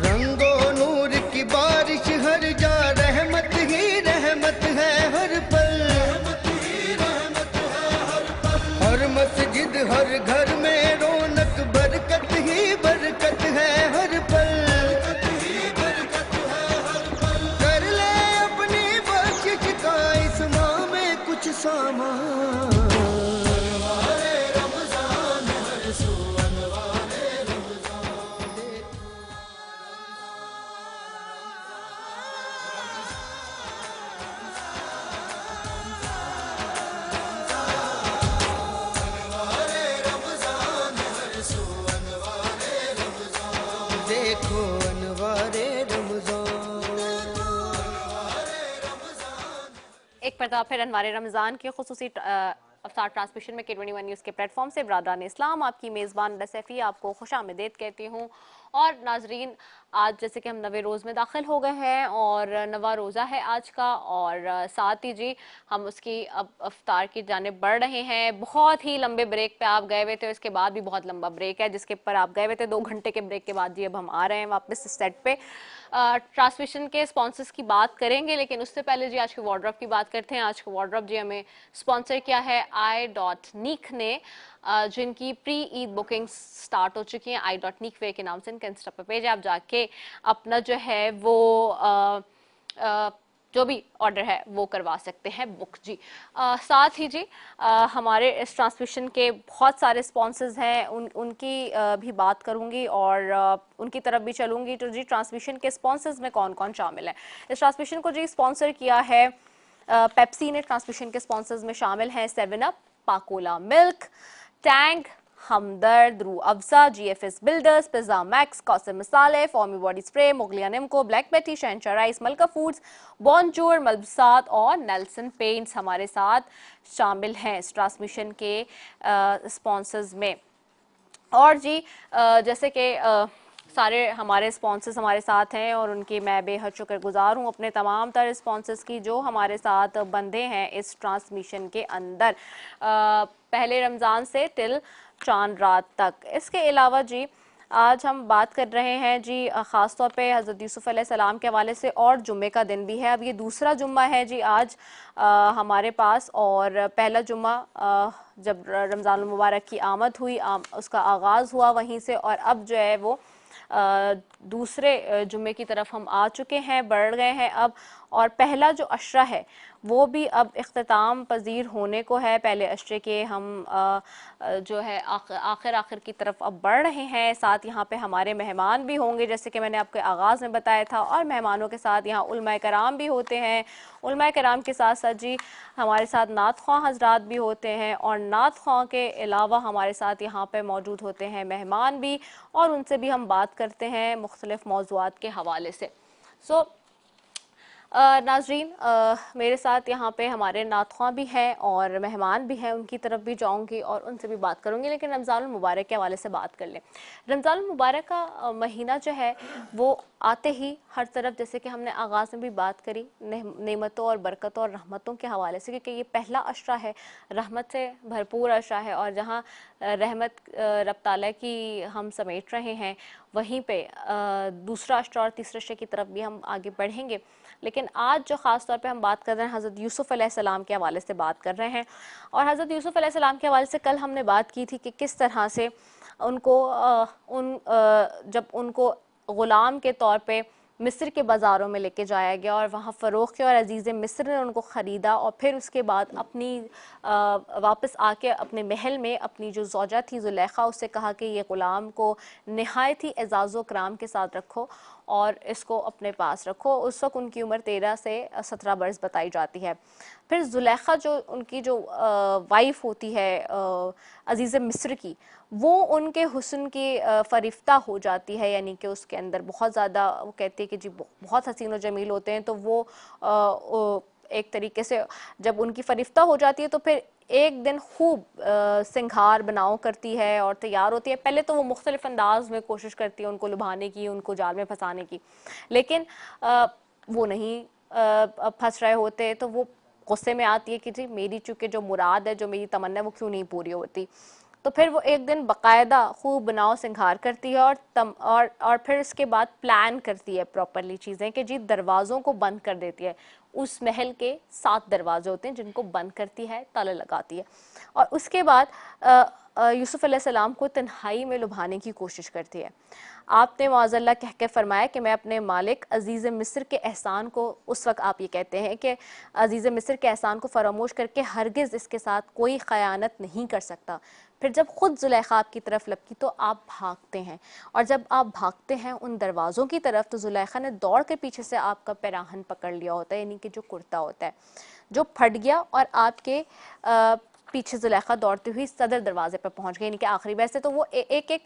रंगो नूर की बारिश हर जा, रहमत ही रहमत है हर पल। हर मस्जिद हर घर में रौनक, बरकत ही बरकत है हर पल। कर ले अपनी बख्शिश का इस माह में कुछ सामान। देखो अनवारे रमजान। एक मरतबा फिर अनवारे रमज़ान की खुसूसी अवतार ट्रांसमिशन में K21 न्यूज़ के प्लेटफॉर्म से बरादरान इस्लाम आपकी मेज़बान रसैफ़ी आपको खुशामदीद कहती हूँ। और नाजरीन, आज जैसे कि हम नवे रोज़ में दाखिल हो गए हैं और नवा रोज़ा है आज का, और साथ ही जी हम उसकी अब अफ्तार की जानिब बढ़ रहे हैं। बहुत ही लंबे ब्रेक पे आप गए हुए थे, इसके बाद भी बहुत लंबा ब्रेक है जिसके ऊपर आप गए हुए थे 2 घंटे के ब्रेक के बाद। जी अब हम आ रहे हैं वापस सेट पे। ट्रांसमिशन के स्पॉन्सर्स की बात करेंगे, लेकिन उससे पहले जी आज के वार्डरोब की बात करते हैं। आज का वार्डरोब जी हमें स्पॉन्सर किया है i.नीक ने, जिनकी प्री ईद बुकिंग स्टार्ट हो चुकी हैं। i.नीक वे के नाम से इनका इंस्टा पे पेज है, आप जाके अपना जो है वो जो भी ऑर्डर है वो करवा सकते हैं बुक जी। साथ ही जी हमारे इस ट्रांसमिशन के बहुत सारे स्पॉन्सर्स हैं, उनकी भी बात करूंगी और उनकी तरफ भी चलूंगी। तो जी ट्रांसमिशन के स्पॉन्सर्स में कौन कौन शामिल है? इस ट्रांसमिशन को जी स्पॉन्सर किया है पेप्सी ने। ट्रांसमिशन के स्पॉन्सर्स में शामिल हैं 7 अप, पाकोला मिल्क, टैंग, हमदर्द, रू Afza, GFS builders, pizza max, Kausar मसाले, फॉर्मी बॉडी स्प्रे, मुगलिया निम्को, ब्लैक बेटी, शहनशाह राइस, मलका फूड्स, बॉन्जूर, मलबसात और नेल्सन पेंट्स हमारे साथ शामिल हैं इस ट्रांसमिशन के स्पॉन्सर्स में। और जी जैसे कि सारे हमारे स्पॉन्सर्स हमारे साथ हैं और उनकी मैं बेहद शुक्रगुजार हूँ अपने तमाम तरह स्पॉन्सर्स की जो हमारे साथ बंधे हैं इस ट्रांसमिशन के अंदर पहले रमज़ान से टिल चांद रात तक। इसके अलावा जी आज हम बात कर रहे हैं जी ख़ास तौर पे हज़रत यूसुफ़ अलैहिस्सलाम के हवाले से, और जुम्मे का दिन भी है। अब ये दूसरा जुम्मा है जी आज हमारे पास, और पहला जुम्मा जब रमज़ानुल मुबारक की आमद हुई उसका आगाज़ हुआ वहीं से, और अब जो है वो दूसरे जुम्मे की तरफ हम आ चुके हैं, बढ़ गए हैं अब। और पहला जो अशरा है वो भी अब इख्तिताम पजीर होने को है। पहले अशरे के हम जो है आखिर की तरफ अब बढ़ रहे हैं। साथ यहाँ पे हमारे मेहमान भी होंगे जैसे कि मैंने आपके आगाज़ में बताया था, और मेहमानों के साथ यहाँ उलमा कराम भी होते हैं। उलमा कराम के साथ साथ जी हमारे साथ नात ख्वां हजरात भी होते हैं, और नात ख्वां के अलावा हमारे साथ यहाँ पे मौजूद होते हैं मेहमान भी, और उनसे भी हम बात करते हैं मुख्तलिफ मौज़ूआत के हवाले से। नाजरीन मेरे साथ यहाँ पे हमारे नात ख्वां भी हैं और मेहमान भी हैं, उनकी तरफ भी जाऊँगी और उनसे भी बात करूँगी। लेकिन रमज़ानुल मुबारक के हवाले से बात कर लें। रमज़ानुल मुबारक का महीना जो है वो आते ही हर तरफ, जैसे कि हमने आगाज़ में भी बात करी, नेमतों और बरकतों और रहमतों के हवाले से, क्योंकि ये पहला अशरा है, रहमत से भरपूर अशरा है, और जहाँ रहमत रब ताला की हम समेट रहे हैं वहीं पे दूसरा अशरा और तीसरे अशरे की तरफ भी हम आगे बढ़ेंगे। लेकिन आज जो ख़ास तौर पे हम बात कर रहे हैं हज़रत यूसुफ़ अलैहिस्सलाम के हवाले से बात कर रहे हैं। और हज़रत यूसुफ़ अलैहिस्सलाम के हवाले से कल हमने बात की थी कि किस तरह से उनको जब उनको ग़ुलाम के तौर पे मिस्र के बाज़ारों में लेके जाया गया और वहाँ फ़रोख़ के और अज़ीज़ मिस्र ने उनको ख़रीदा, और फिर उसके बाद अपनी वापस आके अपने महल में अपनी जो ज़ौजा थी ज़ुलेखा, उससे कहा कि ये ग़ुलाम को नहायत ही एज़ाज़ व कराम के साथ रखो और इसको अपने पास रखो। उस वक्त उनकी उम्र 13 से 17 बरस बताई जाती है। फिर ज़ुलेखा जो उनकी जो वाइफ होती है अज़ीज़ मिस्र की, वो उनके हुस्न की फ़रिफ्ता हो जाती है, यानी कि उसके अंदर बहुत ज़्यादा, वो कहती है कि जी बहुत हसीन और जमील होते हैं। तो वो एक तरीके से जब उनकी फ़रिफ्ता हो जाती है तो फिर एक दिन खूब सिंगार बनाओ करती है और तैयार होती है। पहले तो वो मुख्तलिफ अंदाज में कोशिश करती है उनको लुभाने की, उनको जाल में फंसाने की, लेकिन वो नहीं फंस रहे होते, तो वो गुस्से में आती है कि जी मेरी चूँकि जो मुराद है, जो मेरी तमन्ना है, वो क्यों नहीं पूरी होती। तो फिर वो एक दिन बाकायदा खूब बनाव सिंगार करती है और फिर इसके बाद प्लान करती है प्रॉपरली चीज़ें कि जी दरवाज़ों को बंद कर देती है। उस महल के 7 दरवाजे होते हैं जिनको बंद करती है, ताला लगाती है, और उसके बाद यूसुफ अलैहिस्सलाम को तन्हाई में लुभाने की कोशिश करती है। आपने माज़अल्लाह कह के फरमाया कि मैं अपने मालिक अजीज़ मिस्र के एहसान को, उस वक्त आप ये कहते हैं कि अजीज़ मिस्र के एहसान को फरामोश करके हरगिज़ इसके साथ कोई ख़यानत नहीं कर सकता। फिर जब खुद जुलेखा आपकी तरफ लपकी तो आप भागते हैं, और जब आप भागते हैं उन दरवाज़ों की तरफ तो जुलेखा ने दौड़ के पीछे से आपका पैराहन पकड़ लिया होता है, यानी कि जो कुर्ता होता है, जो फट गया, और आपके पीछे जुलेखा दौड़ती हुई सदर दरवाजे पर पहुंच गई, यानी कि आखिरी। वैसे तो वो एक एक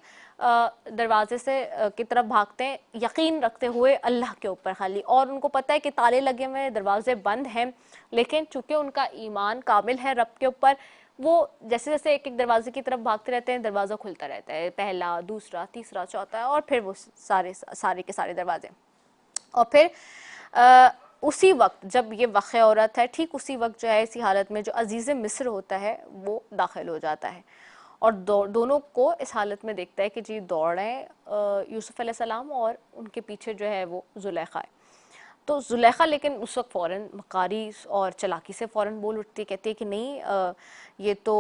दरवाजे से की तरफ भागते हैं यकीन रखते हुए अल्लाह के ऊपर खाली, और उनको पता है कि ताले लगे हुए, दरवाजे बंद हैं, लेकिन चूंकि उनका ईमान कामिल है रब के ऊपर, वो जैसे जैसे एक एक दरवाजे की तरफ भागते रहते हैं, दरवाज़ा खुलता रहता है, पहला, दूसरा, तीसरा, चौथा, और फिर वो सारे के सारे दरवाजे। और फिर उसी वक्त जब ये वाक़या हो रहा था, ठीक उसी वक्त जो है इसी हालत में जो अजीज़ मिस्र होता है वो दाखिल हो जाता है, और दोनों को इस हालत में देखता है कि जी दौड़ रहे हैं यूसुफ अलैहिस्सलाम, और उनके पीछे जो है वो जुलेखा है। तो जुलेखा लेकिन उस वक्त फ़ौरन मकारी और चालाकी से फ़ौरन बोल उठती है, कहती है कि नहीं, ये तो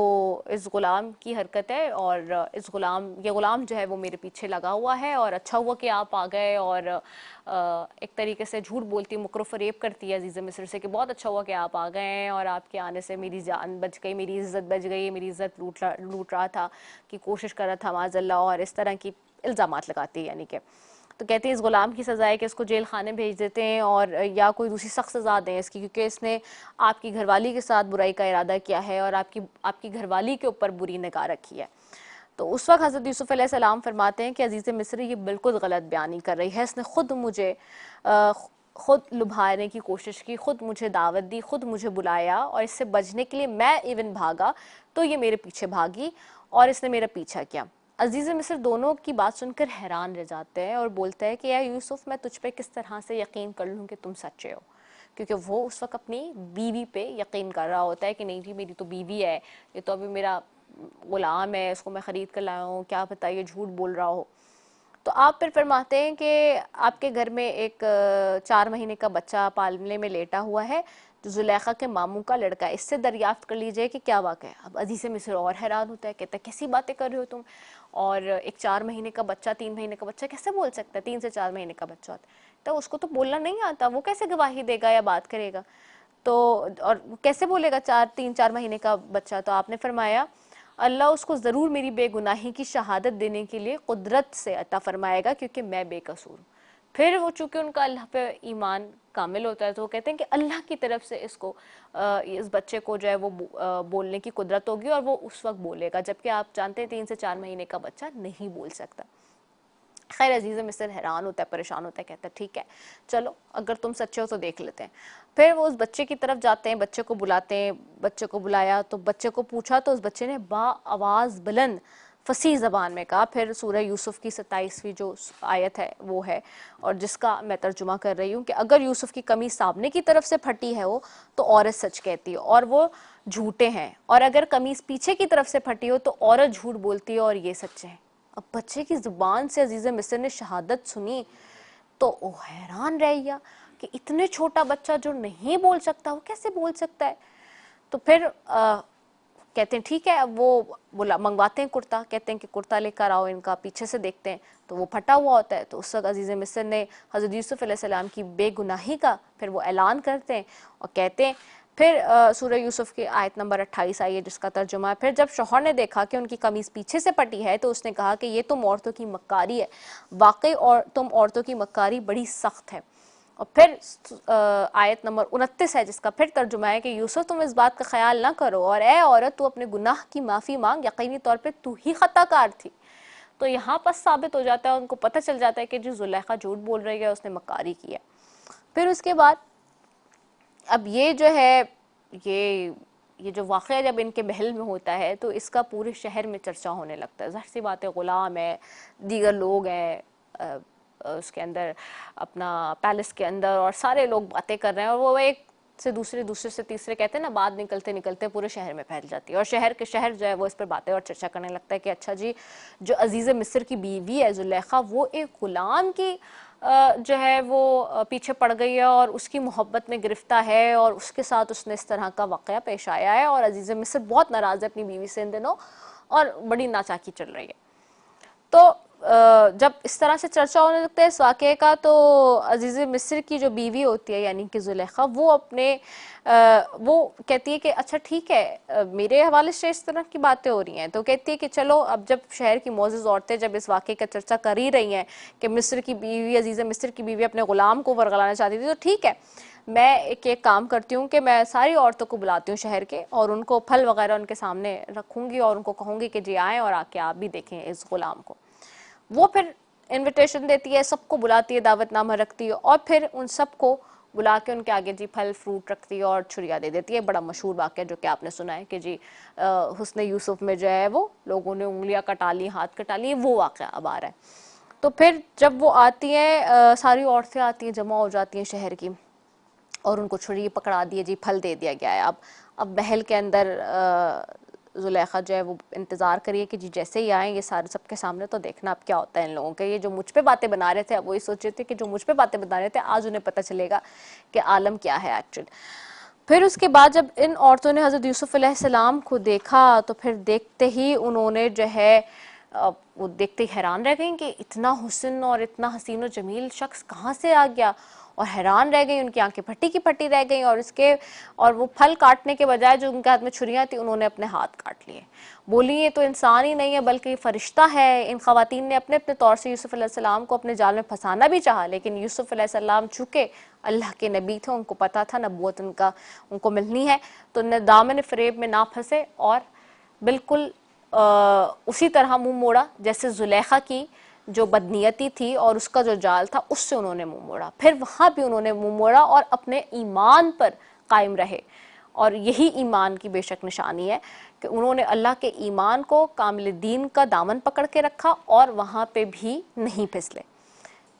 इस ग़ुलाम की हरकत है, और ये ग़ुलाम जो है वो मेरे पीछे लगा हुआ है, और अच्छा हुआ कि आप आ गए, और एक तरीके से झूठ बोलती, मुकर फ़रेब करती है अज़ीज़ मिस्र से कि बहुत अच्छा हुआ कि आप आ गए हैं, और आपके आने से मेरी जान बच गई, मेरी इज़्ज़त बच गई, मेरी इज़्ज़त लूट रहा था, कि कोशिश कर रहा था माज़अल्लाह, और इस तरह की इल्ज़ामात लगाती है। यानी कि तो कहते हैं इस गुलाम की सज़ा है कि इसको जेल खाने भेज देते हैं, और या कोई दूसरी सख्त सज़ा दें इसकी, क्योंकि इसने आपकी घरवाली के साथ बुराई का इरादा किया है, और आपकी घरवाली के ऊपर बुरी निगाह रखी है। तो उस वक्त हज़रत यूसुफ अलैहिस्सलाम फरमाते हैं कि अजीज़ मिस्र ये बिल्कुल गलत बयानी कर रही है, इसने खुद मुझे खुद लुभाने की कोशिश की, खुद मुझे दावत दी, खुद मुझे बुलाया, और इससे बचने के लिए मैं इवन भागा तो ये मेरे पीछे भागी और इसने मेरा पीछा किया। अजीज़ मिस्र दोनों की बात सुनकर हैरान रह जाते हैं और बोलते हैं कि या यूसुफ, मैं तुझ पे किस तरह से यकीन कर लूँ कि तुम सच्चे हो, क्योंकि वो उस वक्त अपनी बीवी पे यकीन कर रहा होता है कि नहीं जी मेरी तो बीवी है, ये तो अभी मेरा गुलाम है, इसको मैं ख़रीद कर लाया हूँ, क्या पता ये झूठ बोल रहा हो। तो आप फिर फरमाते हैं कि आपके घर में एक 4 महीने का बच्चा पालने में लेटा हुआ है जो जुलेखा के मामू का लड़का है, इससे दरियाफ्त कर लीजिए कि क्या वाक़ है। अब अजीज़ मिस्र और हैरान होता है, कहता है कैसी बातें कर रहे हो तुम, और एक 4 महीने का बच्चा 3 महीने का बच्चा कैसे बोल सकता है, 3 से 4 महीने का बच्चा होता है तो उसको तो बोलना नहीं आता, वो कैसे गवाही देगा या बात करेगा, तो और कैसे बोलेगा 3-4 महीने का बच्चा। तो आपने फरमाया अल्लाह उसको ज़रूर मेरी बेगुनाही की शहादत देने के लिए कुदरत से अता फरमाएगा, क्योंकि मैं बेकसूर हूँ। फिर वो चूँकि उनका अल्लाह पे ईमान कामिल होता है तो वो कहते हैं कि अल्लाह की तरफ से इसको इस बच्चे को जो है वो बोलने की कुदरत होगी और वो उस वक्त बोलेगा, जबकि आप जानते हैं 3 से 4 महीने का बच्चा नहीं बोल सकता। खैर अजीज़ मिस्र हैरान होता है, परेशान होता है, कहता है ठीक है चलो अगर तुम सच्चे हो तो देख लेते हैं। फिर वो उस बच्चे की तरफ जाते हैं, बच्चे को बुलाते हैं, बच्चे को बुलाया तो बच्चे को पूछा तो उस बच्चे ने बा आवाज़ बुलंद फसी ज़बान में कहा। फिर सूरह यूसुफ की 27वीं जो आयत है वो है, और जिसका मैं तर्जुमा कर रही हूँ कि अगर यूसुफ की कमीज सामने की तरफ से फटी है वो तो औरत सच कहती है और वो झूठे हैं, और अगर कमीज पीछे की तरफ से फटी हो तो औरत झूठ बोलती है और ये सच्चे हैं। अब बच्चे की जुबान से अजीज़ मिस्र ने शहादत सुनी तो वो हैरान रह गया कि इतने छोटा बच्चा जो नहीं बोल सकता वो कैसे बोल सकता है। तो फिर कहते हैं ठीक है, अब वो बोला मंगवाते हैं कुर्ता, कहते हैं कि कुर्ता लेकर आओ इनका, पीछे से देखते हैं तो वो फटा हुआ होता है। तो उस वक्त अजीज़ मिस्र ने हज़रत यूसुफ अलैहिस्सलाम की बेगुनाही का फिर वो ऐलान करते हैं और कहते हैं। फिर सूरह यूसुफ की आयत नंबर 28 आई है जिसका तर्जुमा है, फिर जब शौहर ने देखा कि उनकी कमीज़ पीछे से फटी है तो उसने कहा कि ये तुम औरतों की मक्कारी है, वाकई और तुम औरतों की मक्कारी बड़ी सख्त है। और फिर आयत नंबर 29 है जिसका फिर तर्जुमा है कि यूसुफ तुम इस बात का ख्याल ना करो और ए औरत तू अपने गुनाह की माफ़ी मांग, यकीनी तौर पर तू ही खताकार थी। तो यहाँ पर साबित हो जाता है, उनको पता चल जाता है कि जो जुलेखा झूठ बोल रही है उसने मक्कारी की है। फिर उसके बाद अब ये जो है ये जो वाक़या जब इनके महल में होता है तो इसका पूरे शहर में चर्चा होने लगता है। ज़ाहिर सी बात है, ग़ुलाम है, दीगर लोग हैं उसके अंदर, अपना पैलेस के अंदर, और सारे लोग बातें कर रहे हैं और वो एक से दूसरे, दूसरे से तीसरे, कहते हैं ना बात निकलते निकलते पूरे शहर में फैल जाती है और शहर के शहर जो है वो इस पर बातें और चर्चा करने लगता है कि अच्छा जी, जो अजीज़ मिस्र की बीवी है जुलेखा, वो एक गुलाम की जो है वो पीछे पड़ गई है और उसकी मोहब्बत में गिरफ्तार है और उसके साथ उसने इस तरह का वाक़या पेश आया है और अजीज़ मिस्र बहुत नाराज़ है अपनी बीवी से इन दिनों और बड़ी नाचाकी चल रही है। तो जब इस तरह से चर्चा होने लगता है इस वाक़े का, तो अजीज़ मिस्र की जो बीवी होती है यानी कि जुलेखा, वो अपने वो कहती है कि अच्छा ठीक है, मेरे हवाले से इस तरह की बातें हो रही हैं, तो कहती है कि चलो, अब जब शहर की मोअज़्ज़ज़ औरतें जब इस वाक़े का चर्चा कर ही रही हैं कि मिस्र की बीवी, अजीज़ मिस्र की बीवी अपने ग़ुलाम को वरगलाना चाहती थी, तो ठीक है, मैं एक काम करती हूँ कि मैं सारी औरतों को बुलाती हूँ शहर के और उनको फल वगैरह उनके सामने रखूँगी और उनको कहूँगी कि जी आएँ और आके आप भी देखें इस ग़ुलाम को। वो फिर इनविटेशन देती है, सबको बुलाती है, दावतनामा रखती है और फिर उन सबको बुला के उनके आगे जी फल फ्रूट रखती है और छुरिया दे देती है। बड़ा मशहूर वाक़या जो कि आपने सुना है कि जी हुस्न यूसुफ में जो है वो लोगों ने उंगलियां कटा ली, हाथ कटा लिए, वो वाक़या अब आ रहा है। तो फिर जब वो आती हैं, सारी औरतें आती हैं, जमा हो जाती हैं शहर की और उनको छुरी पकड़ा दिए जी, फल दे दिया गया है। अब महल के अंदर जुलेखा जो है वो इंतज़ार करिए कि जी जैसे ही आए ये सारे सबके सामने, तो देखना अब क्या होता है इन लोगों के। ये जो मुझ पे बातें बना रहे थे, अब वही सोच रहे थे कि जो मुझ पे बातें बना रहे थे आज उन्हें पता चलेगा कि आलम क्या है एक्चुअल। फिर उसके बाद जब इन औरतों ने हज़रत यूसुफ अलैहिस्सलाम को देखा तो फिर देखते ही उन्होंने जो है वो देखते ही हैरान रह गई कि इतना हुस्न और इतना हसीन और जमील शख्स कहाँ से आ गया, और हैरान रह गई, उनकी आंखें फटी की फटी रह गई और वो फल काटने के बजाय जो उनके हाथ में छुरियां थी उन्होंने अपने हाथ काट लिए। बोली ये तो इंसान ही नहीं है बल्कि ये फरिश्ता है। इन खवातीन ने अपने अपने तौर से यूसुफ अलैहिस्सलाम को अपने जाल में फंसाना भी चाहा, लेकिन यूसुफ अलैहिस्सलाम चूंकि अल्लाह के नबी थे, उनको पता था नबूवत उनको मिलनी है, तो दामन फ़रेब में ना फंसे और बिल्कुल उसी तरह मुंह मोड़ा जैसे जुलेखा की जो बदनीयती थी और उसका जो जाल था उससे उन्होंने मुंह मोड़ा। फिर वहां भी उन्होंने मुंह मोड़ा और अपने ईमान पर कायम रहे, और यही ईमान की बेशक निशानी है कि उन्होंने अल्लाह के ईमान को, कामिल दीन का दामन पकड़ के रखा और वहां पे भी नहीं फिसले।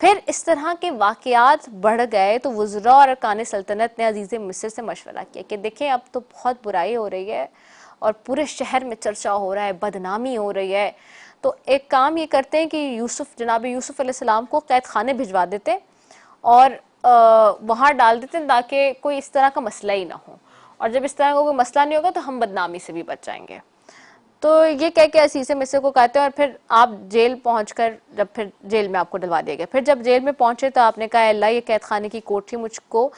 फिर इस तरह के वाक़यात बढ़ गए तो वज़रा और अरकान सल्तनत ने अजीज़ मिस्र से मशवरा किया कि देखें अब तो बहुत बुराई हो रही है और पूरे शहर में चर्चा हो रहा है, बदनामी हो रही है, तो एक काम ये करते हैं कि जनाब यूसुफ अलैहिस्सलाम को कैद खाने भिजवा देते और वहाँ डाल देते ताकि कोई इस तरह का मसला ही ना हो, और जब इस तरह का कोई मसला नहीं होगा तो हम बदनामी से भी बच जाएंगे। तो ये कह के असीसे मिस्र को कहते हैं और फिर आप जेल पहुंचकर, जब फिर जेल में आपको डलवा दिया गया, फिर जब जेल में पहुंचे तो आपने कहा अल्लाह ये कैद खाने की कोठरी मुझको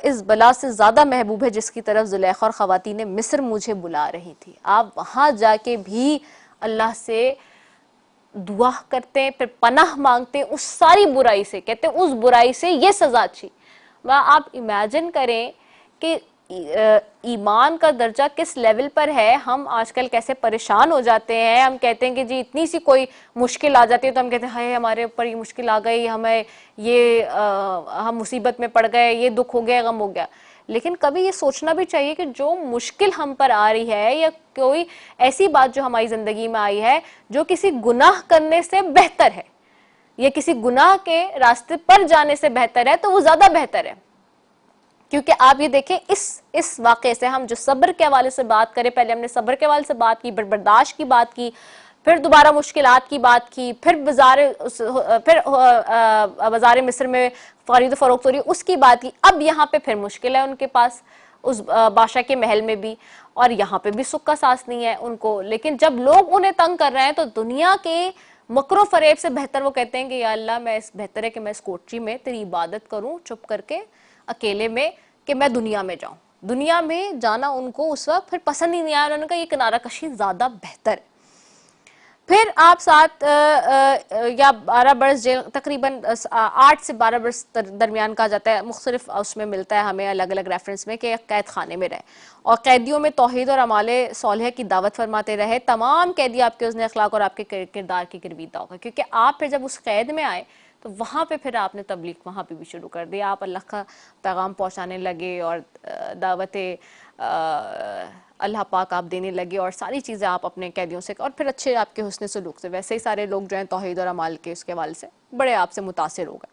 इस बला से ज़्यादा महबूब है जिसकी तरफ जुलेखा और ख़वातीन मिस्र मुझे बुला रही थी। आप वहाँ जाके भी अल्लाह से दुआ करते हैं, फिर पनाह मांगते हैं उस सारी बुराई से, कहते हैं उस बुराई से ये सज़ा अच्छी। आप इमेजिन करें कि ईमान का दर्जा किस लेवल पर है। हम आजकल कैसे परेशान हो जाते हैं, हम कहते हैं कि जी इतनी सी कोई मुश्किल आ जाती है तो हम कहते हैं हाय हमारे ऊपर ये मुश्किल आ गई, हमें ये हम मुसीबत में पड़ गए, ये दुख हो गया, गम हो गया। लेकिन कभी ये सोचना भी चाहिए कि जो मुश्किल हम पर आ रही है या कोई ऐसी बात जो हमारी जिंदगी में आई है जो किसी गुनाह करने से बेहतर है या किसी गुनाह के रास्ते पर जाने से बेहतर है, तो वो ज्यादा बेहतर है। क्योंकि आप ये देखें इस वाक़े से हम जो सब्र के हवाले से बात करें, पहले हमने सब्र के हवाले से बात की, बर्दाश्त की बात की, फिर दोबारा मुश्किलात की बात की, फिर बाजार मिस्र में खरीद फरोख्त हो रही उसकी बात की। अब यहाँ पे फिर मुश्किल है उनके पास उस बादशाह के महल में भी, और यहाँ पे भी सुख का सांस नहीं है उनको। लेकिन जब लोग उन्हें तंग कर रहे हैं तो दुनिया के मकरो फरेब से बेहतर वो कहते हैं कि या अल्लाह बेहतर है कि मैं इस कोठरी में तेरी इबादत करूं चुप करके अकेले में, कि मैं दुनिया में जाऊं। दुनिया में जाना उनको उस वक्त फिर पसंद ही नहीं आया, उन्होंने कहा ये किनारा कशी ज्यादा बेहतर है। फिर आप 7 या 12 बरस जेल, तकरीबन 8 से 12 बरस दरमियान कहा जाता है, मुख्तलिफ उसमें मिलता है हमें अलग अलग रेफरेंस में, कि कैद खाने में रहे और कैदियों में तौहीद और अमाले सोलह की दावत फरमाते रहे। तमाम कैदी आपके उसने अखलाक और आपके किरदार की गिरवीदा होगा, क्योंकि आप फिर जब उस कैद में आए तो वहाँ पे फिर आपने तबलीग वहाँ पे भी शुरू कर दिया, आप अल्लाह का पैगाम पहुँचाने लगे और दावत अल्लाह पाक आप देने लगे और सारी चीज़ें आप अपने कैदियों से, और फिर अच्छे आपके हुस्न सलूक से वैसे ही सारे लोग जो हैं तौहीद और अमाल के उसके हवाले से बड़े आपसे मुतासिर हो गए।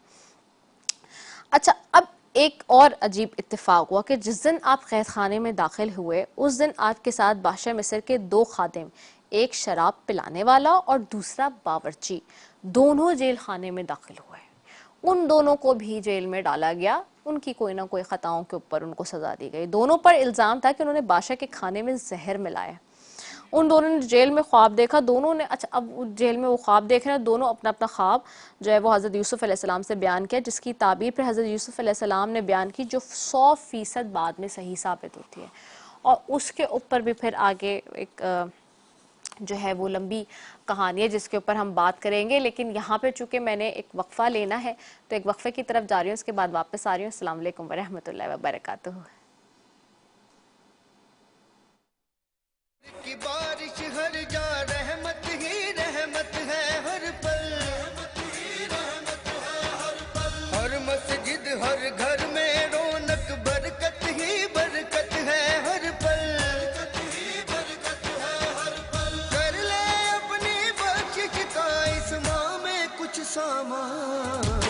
अच्छा, अब एक और अजीब इत्तेफाक हुआ कि जिस दिन आप कैद खाने में दाखिल हुए उस दिन आपके साथ बादशाह मिस्र के दो खादिम, एक शराब पिलाने वाला और दूसरा बावर्ची, दोनों जेल खाने में दाखिल हुए। उन दोनों को भी जेल में डाला गया, उनकी कोई ना कोई खताओं के ऊपर उनको सजा दी गई। दोनों पर इल्ज़ाम था कि उन्होंने बादशाह के खाने में जहर मिलाया। उन दोनों ने जेल में ख्वाब देखा, दोनों ने, अच्छा अब जेल में वो ख्वाब देख रहे हैं, दोनों अपना अपना ख्वाब जो है वो हज़रत यूसुफ अलैहिस्सलाम से बयान किया, जिसकी ताबीर पर हज़रत यूसुफ अलैहिस्सलाम ने बयान की, जो 100% बाद में सही साबित होती है। और उसके ऊपर भी फिर आगे एक जो है वो लंबी कहानी है जिसके ऊपर हम बात करेंगे, लेकिन यहाँ पे चूंकि मैंने एक वक्फा लेना है तो एक वक्फे की तरफ जा रही हूँ, उसके बाद वापस आ रही हूँ। अस्सलाम वालेकुम वरहमतुल्लाहि वबरकातुहू। की बारिश हर जा रहमत ही रहमत है हर पल, हर मस्जिद हर घर में रौनक बरकत ही बरकत है हर पल, कर ले अपनी बख्शिश का इस माह में कुछ सामान।